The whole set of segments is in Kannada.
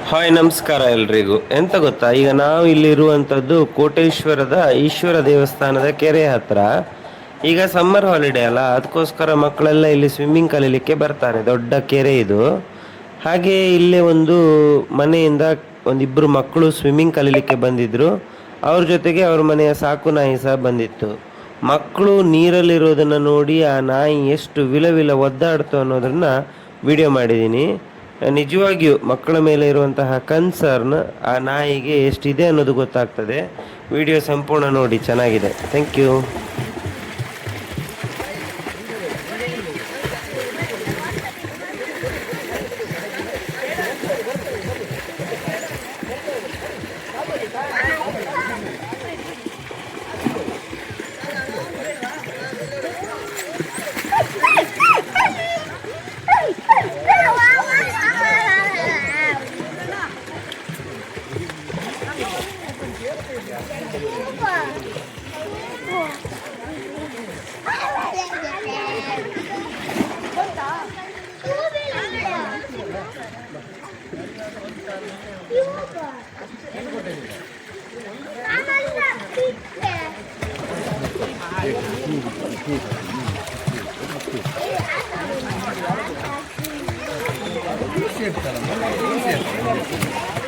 ಹಾಯ್ ನಮಸ್ಕಾರ ಎಲ್ರಿಗೂ. ಎಂತ ಗೊತ್ತಾ, ಈಗ ನಾವು ಇಲ್ಲಿ ಇರುವಂಥದ್ದು ಕೋಟೇಶ್ವರದ ಈಶ್ವರ ದೇವಸ್ಥಾನದ ಕೆರೆ ಹತ್ರ. ಈಗ ಸಮ್ಮರ್ ಹಾಲಿಡೇ ಅಲ್ಲ, ಅದಕ್ಕೋಸ್ಕರ ಮಕ್ಕಳೆಲ್ಲ ಇಲ್ಲಿ ಸ್ವಿಮ್ಮಿಂಗ್ ಕಲೀಲಿಕ್ಕೆ ಬರ್ತಾರೆ. ದೊಡ್ಡ ಕೆರೆ ಇದು. ಹಾಗೆ ಇಲ್ಲೇ ಒಂದು ಮನೆಯಿಂದ ಒಂದಿಬ್ಬರು ಮಕ್ಕಳು ಸ್ವಿಮ್ಮಿಂಗ್ ಕಲೀಲಿಕ್ಕೆ ಬಂದಿದ್ರು. ಅವ್ರ ಜೊತೆಗೆ ಅವ್ರ ಮನೆಯ ಸಾಕು ನಾಯಿ ಸಹ ಬಂದಿತ್ತು. ಮಕ್ಕಳು ನೀರಲ್ಲಿರೋದನ್ನು ನೋಡಿ ಆ ನಾಯಿ ಎಷ್ಟು ವಿಲವಿಲ ಒದ್ದಾಡ್ತು ಅನ್ನೋದನ್ನ ವಿಡಿಯೋ ಮಾಡಿದ್ದೀನಿ. ನಿಜವಾಗಿಯೂ ಮಕ್ಕಳ ಮೇಲೆ ಇರುವಂತಹ ಕನ್ಸರ್ನ್ ಆ ನಾಯಿಗೆ ಎಷ್ಟಿದೆ ಅನ್ನೋದು ಗೊತ್ತಾಗ್ತದೆ. ವಿಡಿಯೋ ಸಂಪೂರ್ಣ ನೋಡಿ, ಚೆನ್ನಾಗಿದೆ. Thank you.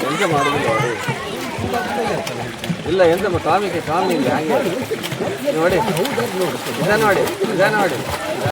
ಎಂತ ಮಾಡುದಿಲ್ಲ ಅವರು. ಇಲ್ಲ ಎಂತ ಟಾಮಿಗೆ ಟಾಮಿ ಇಲ್ಲ ಹಾಗೆ ನೋಡಿ, ನಿಧಾನ ಮಾಡಿ.